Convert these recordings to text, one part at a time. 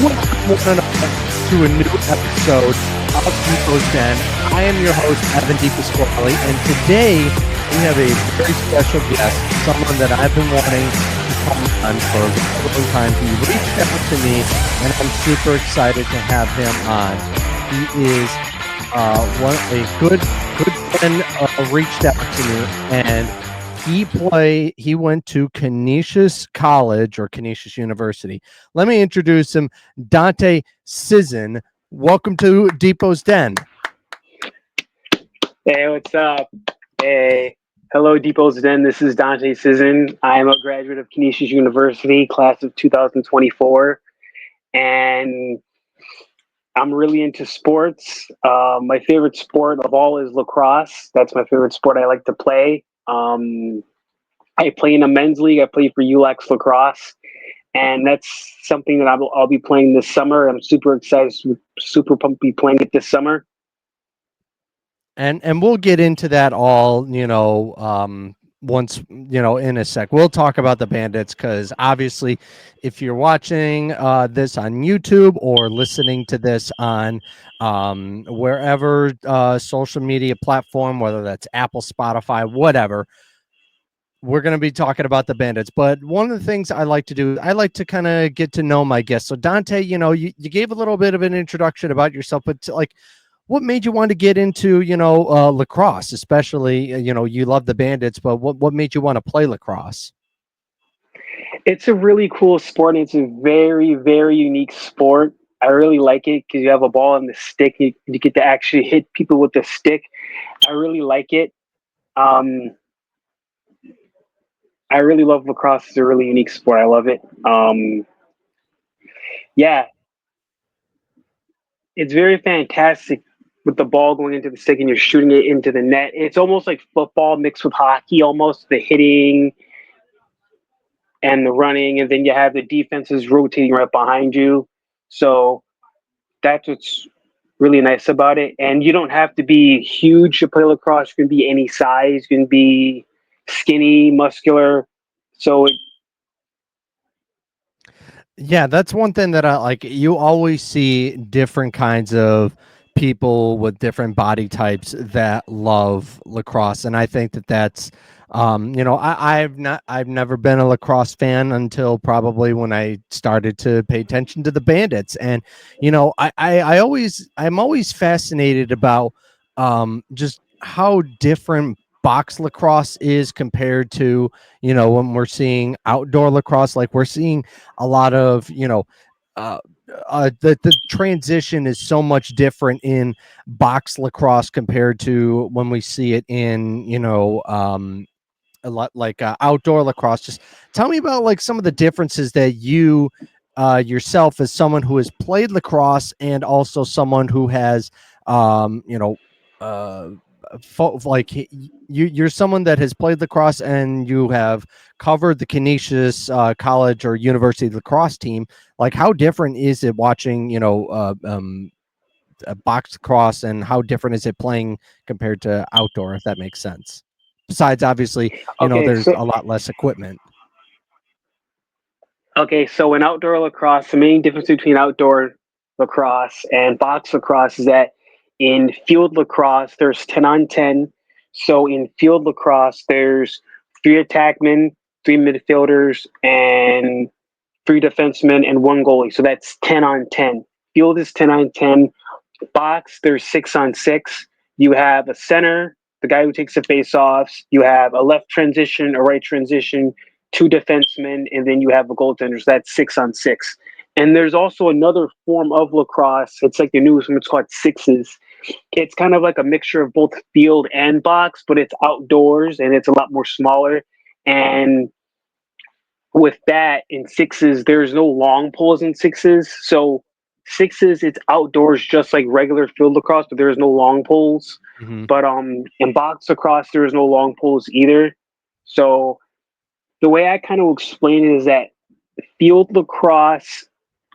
Welcome one and all to a new episode of Depot's Den. I am your host, Evan DePasquale, and today we have a very special guest, someone that I've been wanting to come on for a very long time. He reached out to me, and I'm super excited to have him on. He is a good friend, reached out to me, and he went to Canisius College or Canisius University. Let me introduce him, Dante Sisson. Welcome to Depot's Den. Hey, what's up? Hey, hello, Depot's Den. This is Dante Sisson. I am a graduate of Canisius University, class of 2024, and I'm really into sports. My favorite sport of all is lacrosse. That's my favorite sport I like to play. I play in a men's league. I play for ULAX lacrosse, and that's something that I'll be playing this summer. I'm super excited, super pumped to be playing it this summer. And we'll get into that all, once, in a sec. We'll talk about the Bandits because obviously if you're watching this on YouTube or listening to this on wherever social media platform, whether that's Apple, Spotify, whatever, we're going to be talking about the Bandits. But one of the things I like to do, I like to kind of get to know my guests. So Dante, you gave a little bit of an introduction about yourself, but what made you want to get into, lacrosse, especially, you love the Bandits, but what made you want to play lacrosse? It's a really cool sport. And it's a very, very unique sport. I really like it because you have a ball and the stick. You get to actually hit people with the stick. I really like it. I really love lacrosse. It's a really unique sport. I love it. Yeah, it's very fantastic with the ball going into the stick and you're shooting it into the net. It's almost like football mixed with hockey, almost the hitting and the running, and then you have the defenses rotating right behind you. So that's what's really nice about it. And you don't have to be huge to play lacrosse. You can be any size. You can be skinny, muscular. So Yeah, that's one thing that I like. You always see different kinds of people with different body types that love lacrosse, and I think that that's, I've never been a lacrosse fan until probably when I started to pay attention to the Bandits, and I'm always fascinated about just how different box lacrosse is compared to when we're seeing outdoor lacrosse. Like we're seeing a lot of uh, the transition is so much different in box lacrosse compared to when we see it in a lot like outdoor lacrosse. Just tell me about like some of the differences that you yourself as someone who has played lacrosse and also someone who has uh like you're someone that has played lacrosse and you have covered the Canisius college or university lacrosse team. Like how different is it watching a box lacrosse, and how different is it playing compared to outdoor, if that makes sense? Besides obviously okay, there's so a lot less equipment. so in outdoor lacrosse, the main difference between outdoor lacrosse and box lacrosse is that in field lacrosse, there's 10 on 10. So in field lacrosse, there's three attackmen, three midfielders, and three defensemen, and one goalie. So that's 10 on 10. Field is 10 on 10. Box, there's 6 on 6. You have a center, the guy who takes the face-offs. You have a left transition, a right transition, two defensemen, and then you have a goaltender. So that's 6 on 6. And there's also another form of lacrosse. It's like the newest one. It's called sixes. It's kind of like a mixture of both field and box, but it's outdoors and it's a lot more smaller. And with that, in sixes, there's no long poles in sixes. So sixes, it's outdoors just like regular field lacrosse, but there's no long poles. Mm-hmm. But in box lacrosse, there's no long poles either. So the way I kind of explain it is that field lacrosse,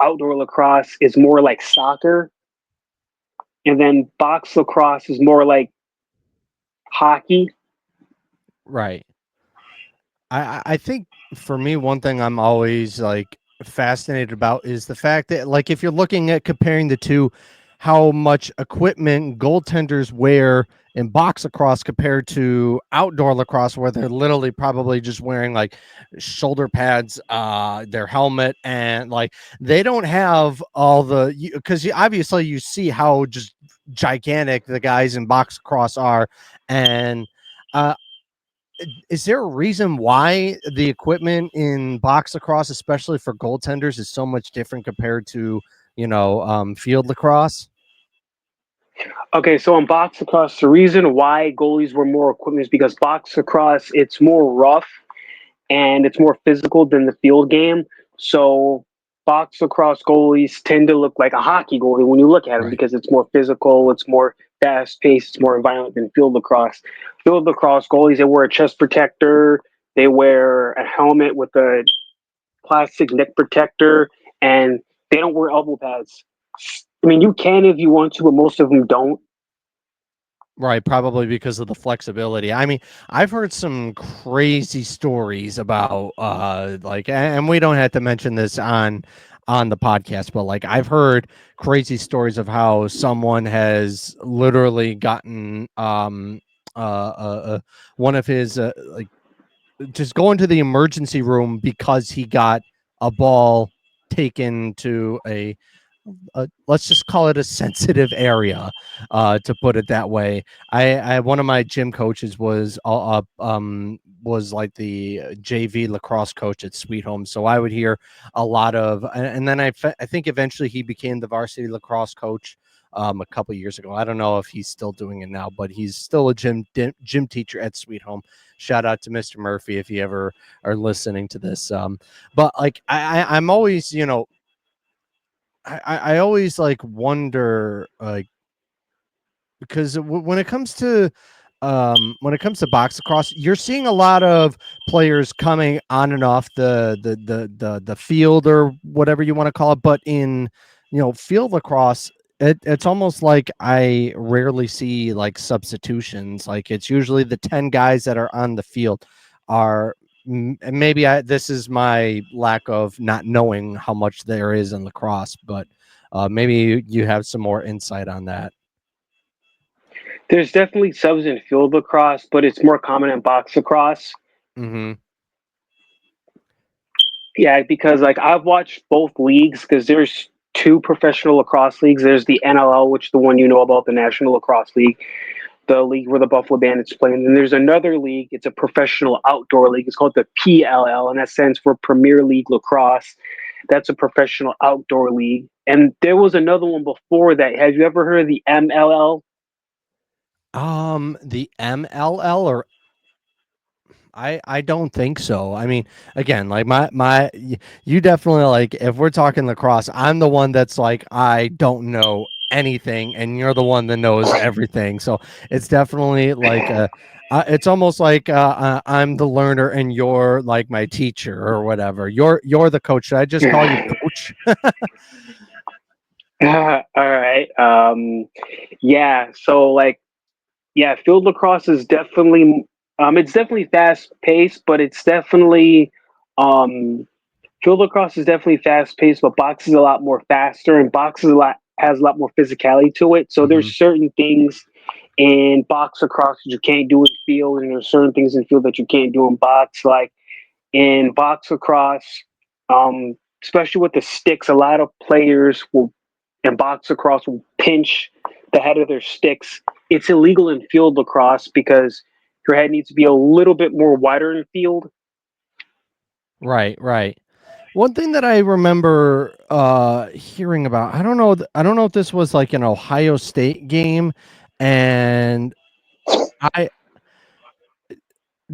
outdoor lacrosse is more like soccer, and then box lacrosse is more like hockey. Right. I think for me, one thing I'm always like fascinated about is the fact that, like, if you're looking at comparing the two, how much equipment goaltenders wear in box lacrosse compared to outdoor lacrosse, where they're literally probably just wearing like shoulder pads, their helmet, and like they don't have all the, because obviously you see how just gigantic the guys in box lacrosse are, and uh, is there a reason why the equipment in box lacrosse, especially for goaltenders, is so much different compared to field lacrosse? Okay, so in box lacrosse, the reason why goalies were more equipment is because box lacrosse it's more rough and it's more physical than the field game. So box lacrosse goalies tend to look like a hockey goalie when you look at them Right. because it's more physical, it's more fast paced, it's more violent than field lacrosse. Field lacrosse goalies they wear a chest protector, they wear a helmet with a plastic neck protector, and they don't wear elbow pads. I mean, you can if you want to, but most of them don't. Right, probably because of the flexibility. I mean, I've heard some crazy stories about like, and we don't have to mention this on the podcast, but like I've heard crazy stories of how someone has literally gotten one of his like just going to the emergency room because he got a ball taken to a, let's just call it a sensitive area, to put it that way. I one of my gym coaches was like the JV lacrosse coach at Sweet Home, so I would hear a lot of, and then I think eventually he became the varsity lacrosse coach. A couple years ago, I don't know if he's still doing it now, but he's still a gym teacher at Sweet Home. Shout out to Mr. Murphy if you ever are listening to this. But like I'm always, I always like wonder, like, because when it comes to box lacrosse, you're seeing a lot of players coming on and off the field, or whatever you want to call it, but in field lacrosse, it's almost like I rarely see like substitutions. Like it's usually the 10 guys that are on the field are, and maybe this is my lack of not knowing how much there is in lacrosse, but maybe you have some more insight on that. There's definitely subs in field lacrosse, but it's more common in box lacrosse. Hmm. Yeah, because like I've watched both leagues because there's two professional lacrosse leagues. There's the NLL, which is the one you know about, the National Lacrosse League, the league where the Buffalo Bandits play. And then there's another league. It's a professional outdoor league. It's called the PLL, and that stands for Premier League Lacrosse. That's a professional outdoor league. And there was another one before that. Have you ever heard of the MLL? The MLL, or I don't think so. I mean, again, like you definitely, like, if we're talking lacrosse, I'm the one that's like I don't know anything, and you're the one that knows everything. So it's definitely like it's almost like I'm the learner and you're like my teacher or whatever. You're the coach. Should I just call you coach? All right. Yeah. So like, yeah, field lacrosse is definitely, it's definitely fast paced, but it's definitely, um, field lacrosse is definitely fast paced, but box is a lot more faster, and box is a lot has a lot more physicality to it. So Hmm. there's certain things in box lacrosse that you can't do in field, and there's certain things in field that you can't do in box. Like in box lacrosse, especially with the sticks, a lot of players will in box lacrosse will pinch the head of their sticks. It's illegal in field lacrosse because your head needs to be a little bit more wider in field. Right, right. One thing that I remember hearing about, I don't know if this was like an Ohio State game, and I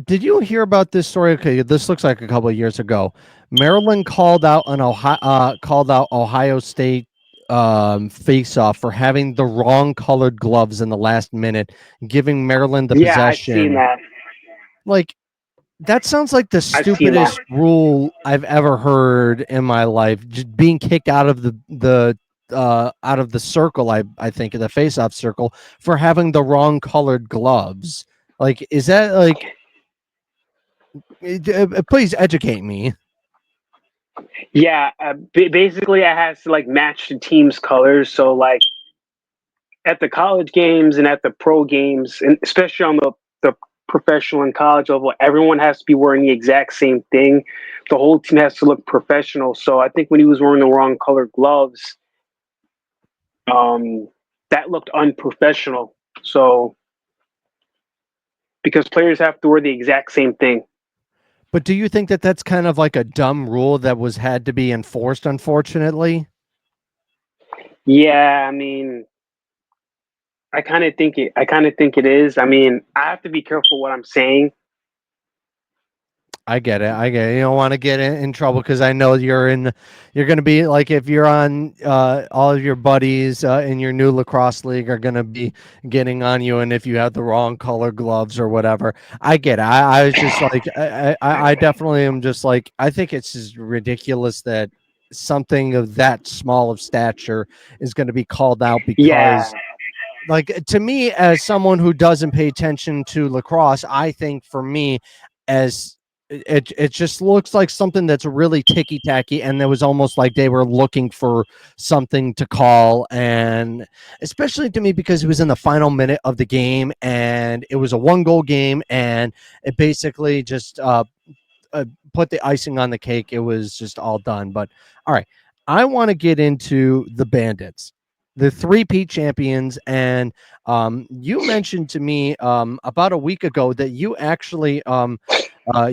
did you hear about this story? Okay, this looks like a couple of years ago. Maryland called out Ohio State face off for having the wrong colored gloves in the last minute, giving Maryland the Yeah, I've seen possession. that. Like, that sounds like the I've seen that. stupidest rule I've ever heard in my life. Just being kicked out of the out of the circle, I think, the face-off circle, for having the wrong colored gloves. Like, is that like? Please educate me. Yeah, basically, it has to like match the team's colors. So like at the college games and at the pro games, and especially on the professional and college level, everyone has to be wearing the exact same thing. The whole team has to look professional. So I think when he was wearing the wrong color gloves, um, that looked unprofessional. So because players have to wear the exact same thing. But do you think that that's kind of like a dumb rule that was had to be enforced, unfortunately? Yeah, I mean, I kind of think it is. I mean, I have to be careful what I'm saying. I get it. I get it. You don't want to get in trouble because I know you're going to be like, if you're on, all of your buddies in your new lacrosse league are going to be getting on you. And if you have the wrong color gloves or whatever, I get it. I was just like, I definitely am just like, I think it's just ridiculous that something of that small of stature is going to be called out Yeah, because, like, to me, as someone who doesn't pay attention to lacrosse, I think for me, as it just looks like something that's really ticky tacky, and it was almost like they were looking for something to call, and especially to me because it was in the final minute of the game, and it was a 1 goal game, and it basically just put the icing on the cake. It was just all done. But all right, I want to get into the Bandits, the three-peat champions, and you mentioned to me about a week ago that you actually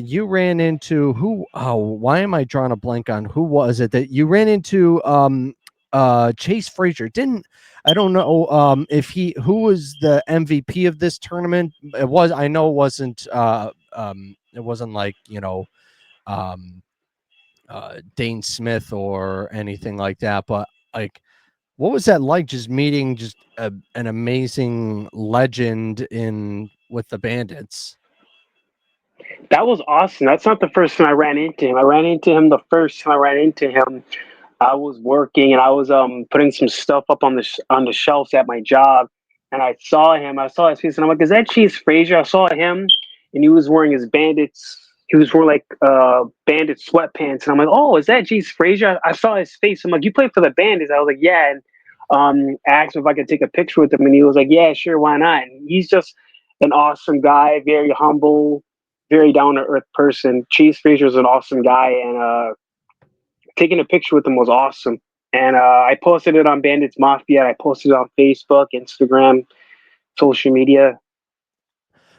you ran into who? Oh, why am I drawing a blank on who was it that you ran into? Chase Frazier didn't. I don't know if he who was the MVP of this tournament. It was, I know it wasn't it wasn't like, um, Dane Smith or anything like that. But like, what was that like? Just meeting just an amazing legend in with the Bandits. that was awesome. That's not the first time I ran into him. I ran into him the first time I ran into him. I was working and I was putting some stuff up on on the shelves at my job, and I saw him. I saw his face, and I'm like, "Is that Chase Frazier?" I saw him, and he was wearing his Bandits. He was wearing like Bandit sweatpants, and I'm like, "Oh, is that Chase Frazier?" I saw his face. I'm like, "You play for the Bandits?" I was like, "Yeah." And I asked him if I could take a picture with him, and he was like, "Yeah, sure, why not?" And he's just an awesome guy, very humble, very down to earth person. Chase Frazier is an awesome guy, and taking a picture with him was awesome. And I posted it on Bandits Mafia. I posted it on Facebook, Instagram, social media.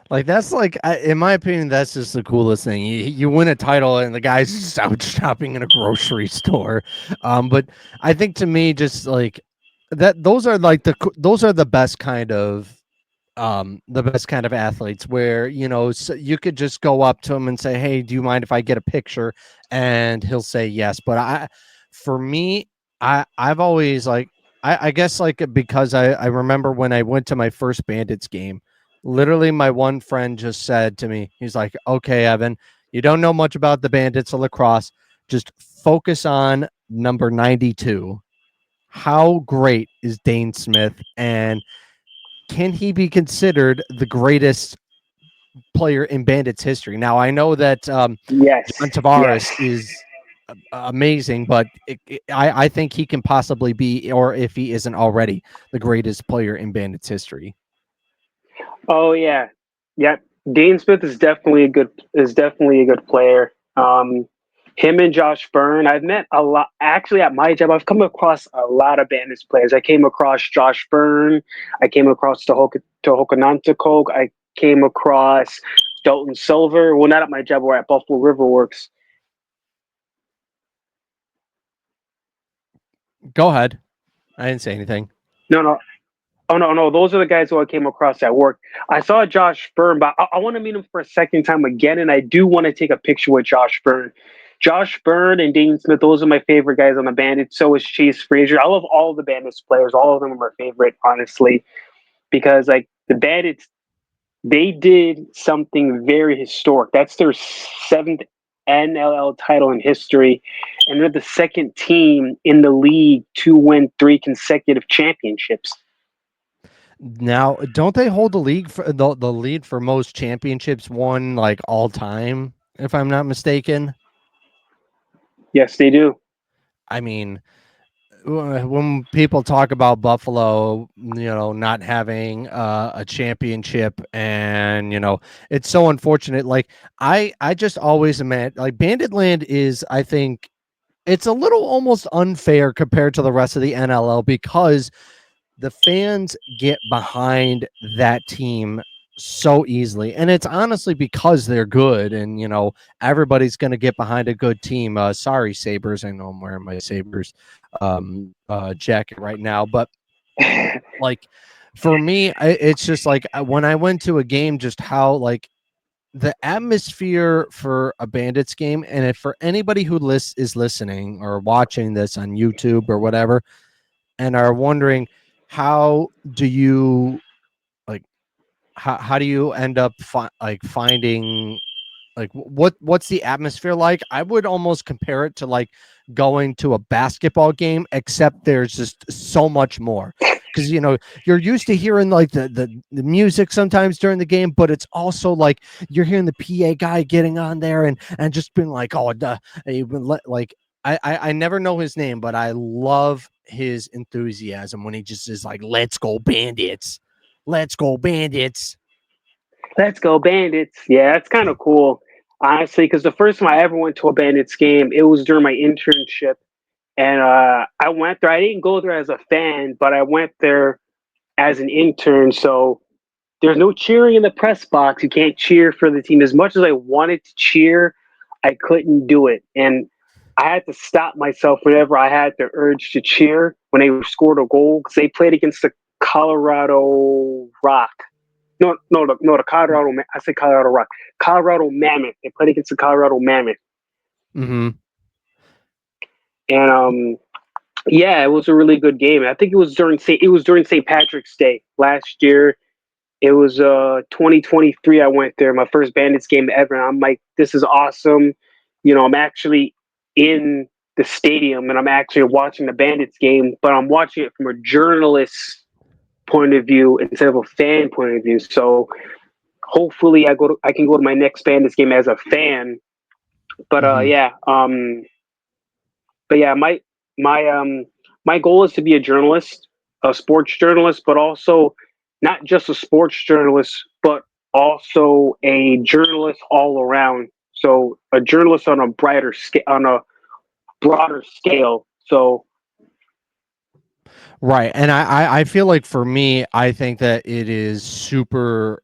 Like, that's like, in my opinion, that's just the coolest thing. You win a title and the guy's just out shopping in a grocery store. But I think to me, just like that, those are like those are the best kind of athletes where, you could just go up to him and say, hey, do you mind if I get a picture, and he'll say yes. But for me, I've always like, I guess, like, because I remember when I went to my first Bandits game, literally my one friend just said to me, he's like, okay, Evan, you don't know much about the Bandits of lacrosse, just focus on number 92. How great is Dane Smith, and can he be considered the greatest player in Bandits history? Now, I know that Yes, John Tavares yes. is amazing, but I think he can possibly be, or if he isn't already, the greatest player in Bandits history. Oh yeah, yeah. Dean Smith is definitely a good player. Him and Josh Byrne, I've met a lot. Actually, at my job, I've come across a lot of Bandits players. I came across Josh Byrne. I came across Tohoka Nanticoke. I came across Dalton Silver. Well, not at my job. We're at Buffalo River Works. Go ahead. I didn't say anything. No, no. Oh no, no, those are the guys who I came across at work. I saw Josh Byrne, but I want to meet him for a second time again, and I do want to take a picture with Josh Byrne. Josh Byrne and Dean Smith, those are my favorite guys on the Bandits. So is Chase Frazier. I love all the Bandits players. All of them are my favorite, honestly, because like the Bandits, they did something very historic. That's their seventh NLL title in history, and they're the second team in the league to win 3 consecutive championships. Now, don't they hold the lead for most championships won, like, all time, if I'm not mistaken? Yes, they do. I mean, when people talk about Buffalo, not having a championship, and it's so unfortunate. Like I just always imagine, like Bandit Land is, I think it's a little almost unfair compared to the rest of the NLL because the fans get behind that team so easily, and it's honestly because they're good, and everybody's going to get behind a good team. Sorry, Sabres, I know I'm wearing my Sabres jacket right now, but like for me, it's just like when I went to a game, just how like the atmosphere for a Bandits game, and if for anybody who is listening or watching this on YouTube or whatever, and are wondering, how do you like how do you end up finding, like, what's the atmosphere like? I would almost compare it to like going to a basketball game, except there's just so much more, because you're used to hearing like the music sometimes during the game, but it's also like you're hearing the PA guy getting on there and just being like, oh, like I never know his name, but I love his enthusiasm when he just is like, let's go Bandits, let's go Bandits. Let's go Bandits. Yeah, that's kind of cool, honestly, because the first time I ever went to a Bandits game, it was during my internship. And I went there. I didn't go there as a fan, but I went there as an intern. So there's no cheering in the press box. You can't cheer for the team. As much as I wanted to cheer, I couldn't do it. And I had to stop myself whenever I had the urge to cheer when they scored a goal, because they played against the Colorado Rock. No, the Colorado. I say Colorado Rock. Colorado Mammoth. They played against the Colorado Mammoth, Mm-hmm. and yeah, it was a really good game. I think it was during St. Patrick's Day last year. It was 2023. I went there, my first Bandits game ever. And I'm like, this is awesome. I'm actually in the stadium and I'm actually watching the Bandits game, but I'm watching it from a journalist point of view instead of a fan point of view. So hopefully I can go to my next Bandits game as a fan. But Mm-hmm. yeah, my my goal is to be a journalist, a sports journalist, but also not just a sports journalist, but also a journalist all around. So a journalist on a on a broader scale. So Right. And I feel like for me, I think that it is super.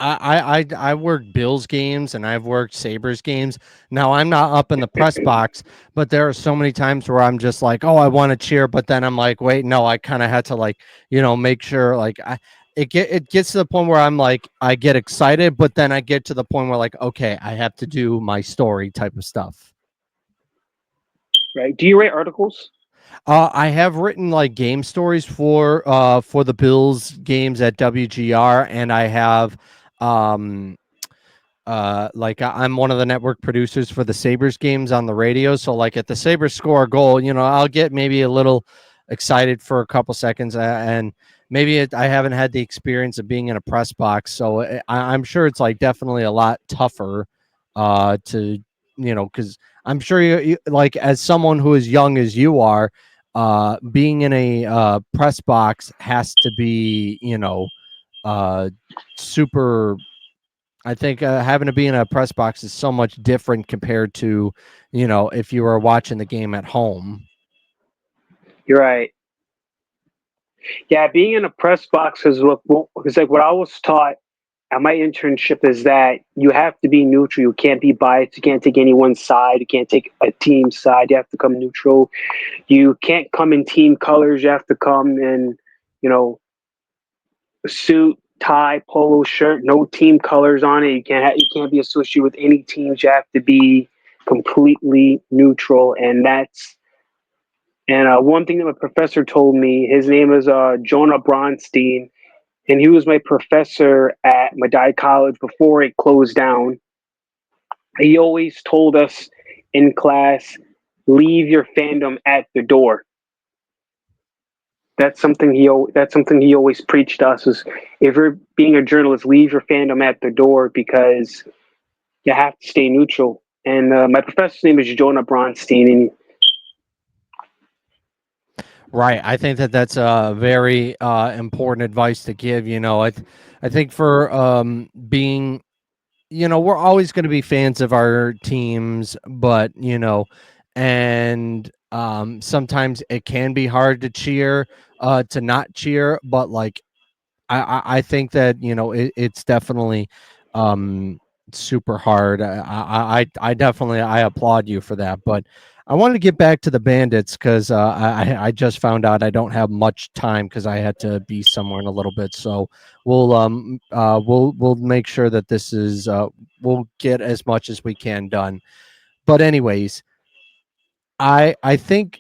I worked Bills games and I've worked Sabres games. Now I'm not up in the press box, but there are so many times where I'm just like, oh, I want to cheer, but then I'm like, wait, no, I kind of had to like, make sure like it gets to the point where I'm like, I get excited, but then I get to the point where like, okay, I have to do my story type of stuff. right, do you write articles? I have written like game stories for the Bills games at WGR, and I have um like I'm one of the network producers for the Sabres games on the radio. So like at the Sabres score a goal, I'll get maybe a little excited for a couple seconds, and maybe I haven't had the experience of being in a press box, so I'm sure it's like definitely a lot tougher to because I'm sure you like, as someone who is young as you are, being in a press box has to be uh super. I think having to be in a press box is so much different compared to, if you were watching the game at home. You're right. Yeah, being in a press box is like what I was taught at my internship is that you have to be neutral. You can't be biased. You can't take anyone's side. You can't take a team's side. You have to come neutral. You can't come in team colors. You have to come in, you know, suit, tie, polo shirt, no team colors on it. You can't be associated with any teams. You have to be completely neutral, and one thing that my professor told me. His name is Jonah Bronstein, and he was my professor at Medaille College before it closed down. He always told us in class, leave your fandom at the door. That's something he always preached to us is if you're being a journalist, leave your fandom at the door because you have to stay neutral. And my professor's name is Jonah Bronstein, and Right. I think that that's a very important advice to give. I think for being, we're always going to be fans of our teams, but and sometimes it can be hard to cheer, to not cheer. But like I think that it's definitely um super hard. I definitely I applaud you for that. But I wanted to get back to the Bandits because I just found out I don't have much time because I had to be somewhere in a little bit. So we'll make sure that this is we'll get as much as we can done. But anyways, I think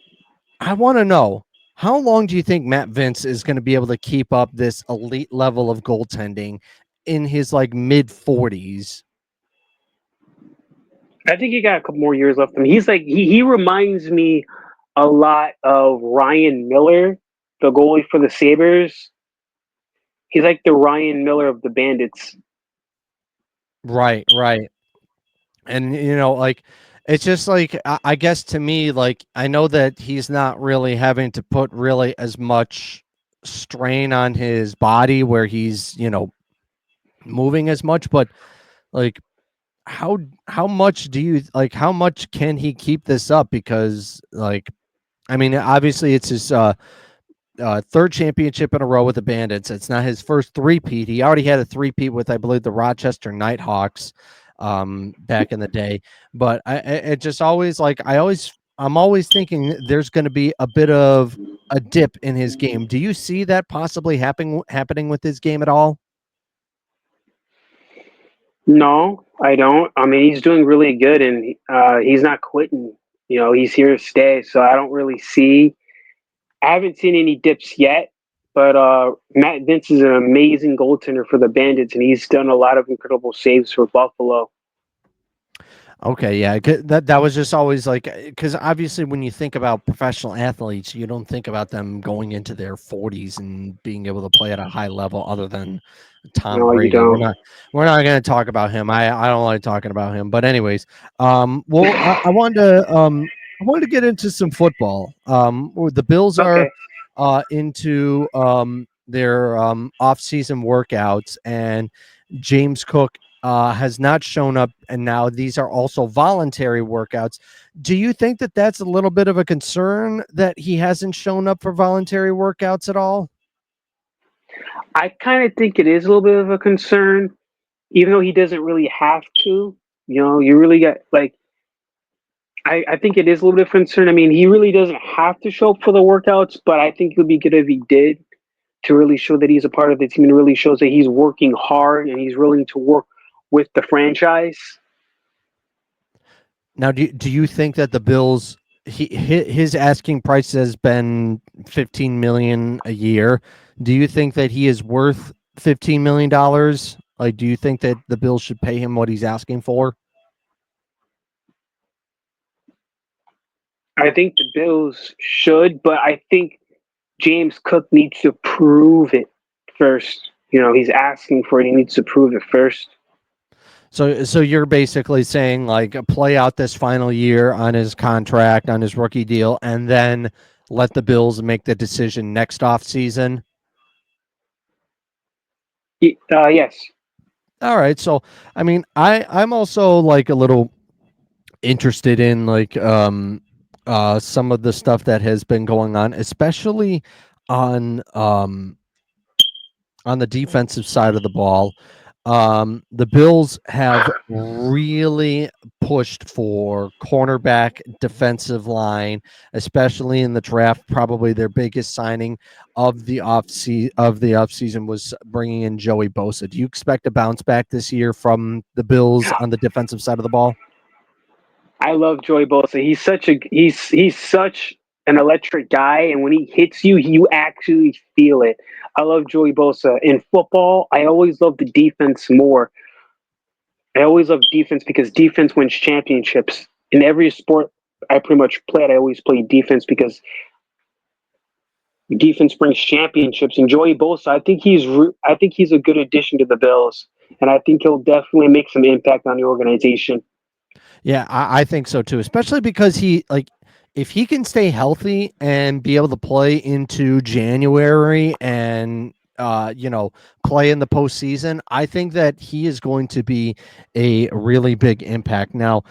I want to know, how long do you think Matt Vince is going to be able to keep up this elite level of goaltending in his like mid 40s? I think he got a couple more years left. I mean, he's like he reminds me a lot of Ryan Miller, the goalie for the Sabres. He's like the Ryan Miller of the Bandits. Right, right. And like it's just like I guess to me, like I know that he's not really having to put really as much strain on his body where he's moving as much, but like how much do you like how much can he keep this up? Because like I mean, obviously it's his third championship in a row with the Bandits. It's not his first three-peat. He already had a three-peat with, I believe, the Rochester Nighthawks back in the day. But it just always like I'm always thinking there's going to be a bit of a dip in his game. Do you see that possibly happening with his game at all? No, I don't. I mean, he's doing really good, and he's not quitting. He's here to stay. So I don't really see. I haven't seen any dips yet, but Matt Vince is an amazing goaltender for the Bandits, and he's done a lot of incredible saves for Buffalo. Okay, yeah, that was just always like because obviously when you think about professional athletes, you don't think about them going into their 40s and being able to play at a high level, other than Tom No, you Brady. don't. We're not going to talk about him. I don't like talking about him. But anyways, well, I wanted to get into some football. The Bills are Okay. into their off-season workouts, and James Cook has not shown up, and now these are also voluntary workouts. Do you think that that's a little bit of a concern that he hasn't shown up for voluntary workouts at all? I kind of think it is a little bit of a concern, even though he doesn't really have to. You really got like I think it is a little bit of a concern. I mean, he really doesn't have to show up for the workouts, but I think it would be good if he did to really show that he's a part of the team and really shows that he's working hard and he's willing to work with the franchise. Now, do you think that the Bills his asking price has been 15 million a year? Do you think that he is worth 15 million dollars? Like, do you think that the Bills should pay him what he's asking for? I think the Bills should, but I think James Cook needs to prove it first. He's asking for it. He needs to prove it first. So you're basically saying like play out this final year on his contract, on his rookie deal, and then let the Bills make the decision next off season. Yes. All right. So I mean, I'm also like a little interested in like some of the stuff that has been going on, especially on um on the defensive side of the ball. The Bills have really pushed for cornerback, defensive line, especially in the draft. Probably their biggest signing of the offseason was bringing in Joey Bosa. Do you expect a bounce back this year from the Bills on the defensive side of the ball? I love Joey Bosa. He's such an electric guy, and when he hits you, you actually feel it. I love Joey Bosa. In football, I always love the defense more. I always love defense because defense wins championships. In every sport I pretty much played, I always played defense because defense brings championships. And Joey Bosa, I think he's a good addition to the Bills, and I think he'll definitely make some impact on the organization. Yeah, I think so too, especially because if he can stay healthy and be able to play into January and play in the postseason, I think that he is going to be a really big impact. Now,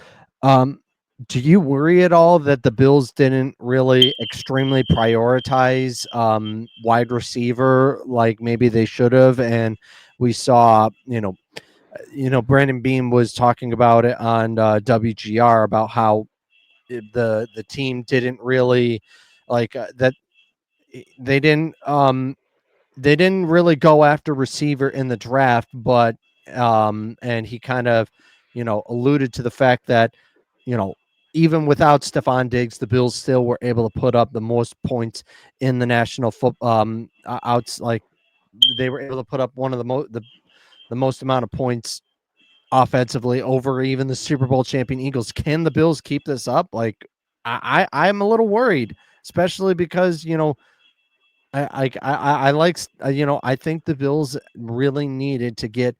um, do you worry at all that the Bills didn't really extremely prioritize wide receiver like maybe they should have, and we saw Brandon Beam was talking about it on WGR about how the team didn't really that they didn't they didn't really go after receiver in the draft, but and he kind of alluded to the fact that you know even without Stephon Diggs, the Bills still were able to put up the most points in the national football outs like they were able to put up one of the most amount of points offensively over even the Super Bowl champion Eagles. Can the Bills keep this up? Like I'm a little worried, especially because I like I think the Bills really needed to get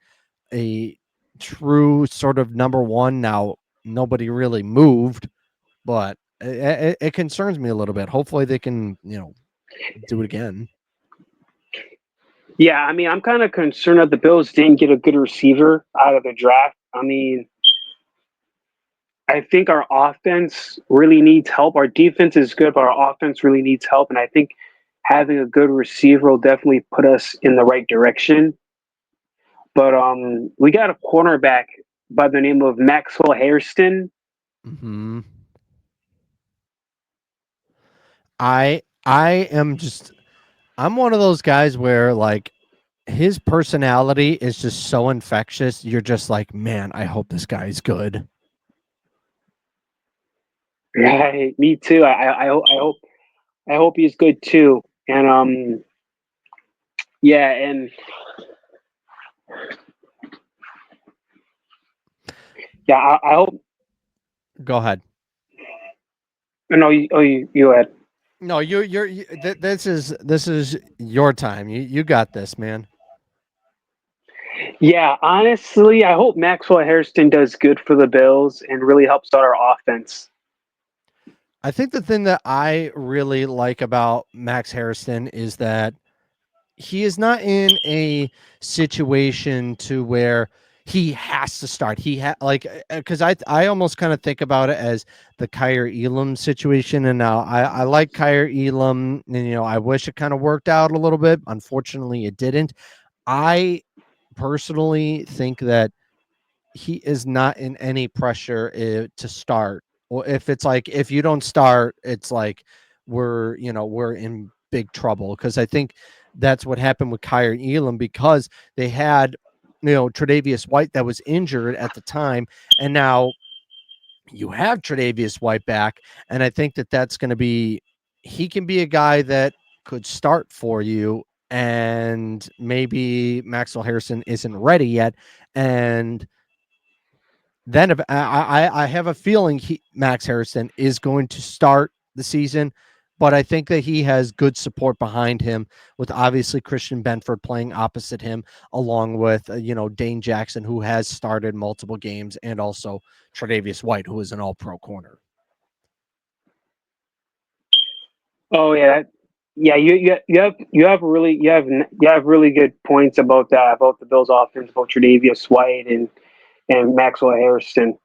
a true sort of number one. Now nobody really moved, but it concerns me a little bit. Hopefully they can do it again. Yeah, I mean, I'm kind of concerned that the Bills didn't get a good receiver out of the draft. I mean, I think our offense really needs help. Our defense is good, but our offense really needs help. And I think having a good receiver will definitely put us in the right direction. But we got a cornerback by the name of Maxwell Hairston. Hmm. I am just I'm one of those guys where like his personality is just so infectious. You're just like, man, I hope this guy's good. Yeah, me too. I hope he's good too. And yeah, and yeah, I hope. Go ahead. No, you had. No, this is your time. You got this, man. Yeah, honestly, I hope Maxwell Hairston does good for the Bills and really helps out our offense. I think the thing that I really like about Max Harrison is that he is not in a situation to where he has to start. He like because I almost kind of think about it as the Kyrie Elam situation. And now I like Kyrie Elam, and I wish it kind of worked out a little bit. Unfortunately, it didn't. I personally think that he is not in any pressure to start. Or if it's like if you don't start, it's like we're in big trouble because I think that's what happened with Kyrie Elam because they had Tre'Davious White that was injured at the time, and now you have Tre'Davious White back, and I think that that's going to be he can be a guy that could start for you, and maybe Maxwell Harrison isn't ready yet, and then if I have a feeling Max Harrison is going to start the season, but I think that he has good support behind him with obviously Christian Benford playing opposite him, along with Dane Jackson, who has started multiple games, and also Tre'Davious White, who is an All-Pro corner. Oh yeah, yeah. You have really good points about that about the Bills' offense, about Tre'Davious White and Maxwell Harrison.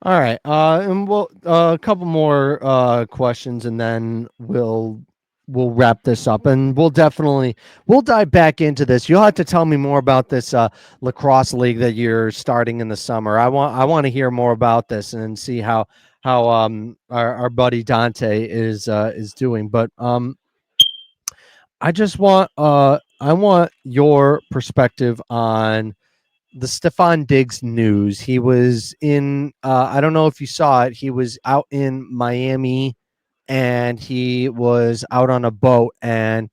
All right. And we'll a couple more questions, and then we'll wrap this up, and we'll dive back into this. You'll have to tell me more about this lacrosse league that you're starting in the summer. I want to hear more about this and see how our buddy Dante is doing. But I want your perspective on the Stephon Diggs news. He was in I don't know if you saw it. He was out in Miami and he was out on a boat, and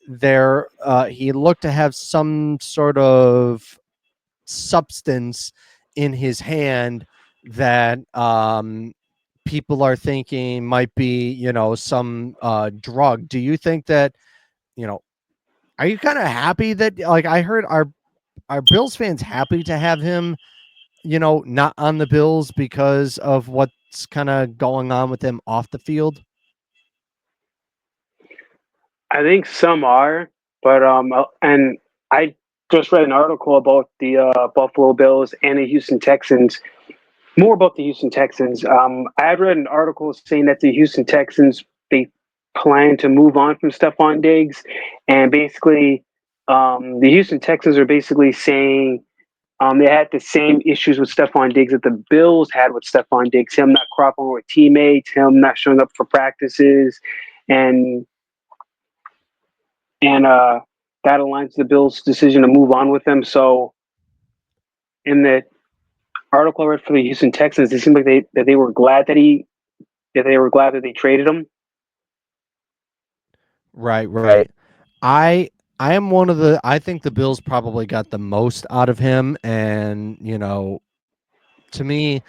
there he looked to have some sort of substance in his hand that people are thinking might be, some drug. Do you think that, you know, are you kind of happy that like I heard are Bills fans happy to have him, not on the Bills because of what's kind of going on with him off the field? I think some are, but and I just read an article about the Buffalo Bills and the Houston Texans. More about the Houston Texans. I had read an article saying that the Houston Texans they plan to move on from Stephon Diggs, and basically, the Houston Texans are basically saying they had the same issues with Stephon Diggs that the Bills had with Stephon Diggs. Him not cooperating with teammates, him not showing up for practices, and and that aligns the Bills' decision to move on with him. So, in the article I read for the Houston Texans, it seemed like they were glad that they traded him. Right, right. I I am one of the I think the Bills probably got the most out of him, and to me,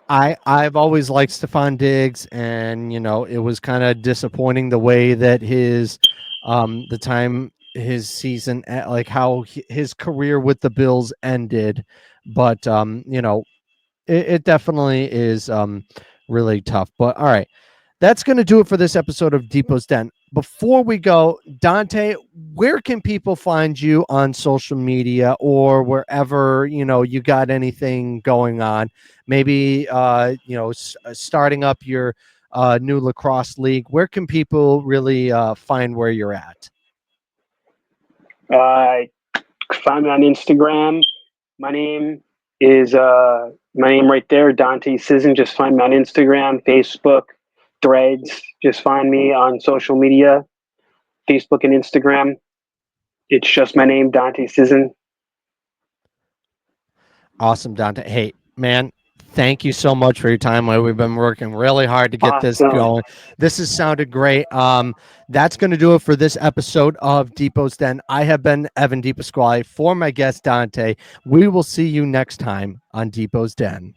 I've always liked Stephon Diggs, and it was kind of disappointing the way that the time his season like how his career with the Bills ended, but it definitely is really tough. But all right, that's going to do it for this episode of Depot's Den. Before we go, Dante, where can people find you on social media or wherever, you got anything going on? Maybe, starting up your new lacrosse league. Where can people really find where you're at? Uh, Find me on Instagram. My name is my name right there, Dante Sisson. Just find me on Instagram, Facebook, Threads. Just find me on social media, Facebook and Instagram. It's just my name, Dante Sisson. Awesome, Dante. Hey, man, thank you so much for your time. We've been working really hard to get this Awesome. going. This has sounded great. That's going to do it for this episode of Depot's Den. I have been Evan DePasquale for my guest Dante. We will see you next time on Depot's Den.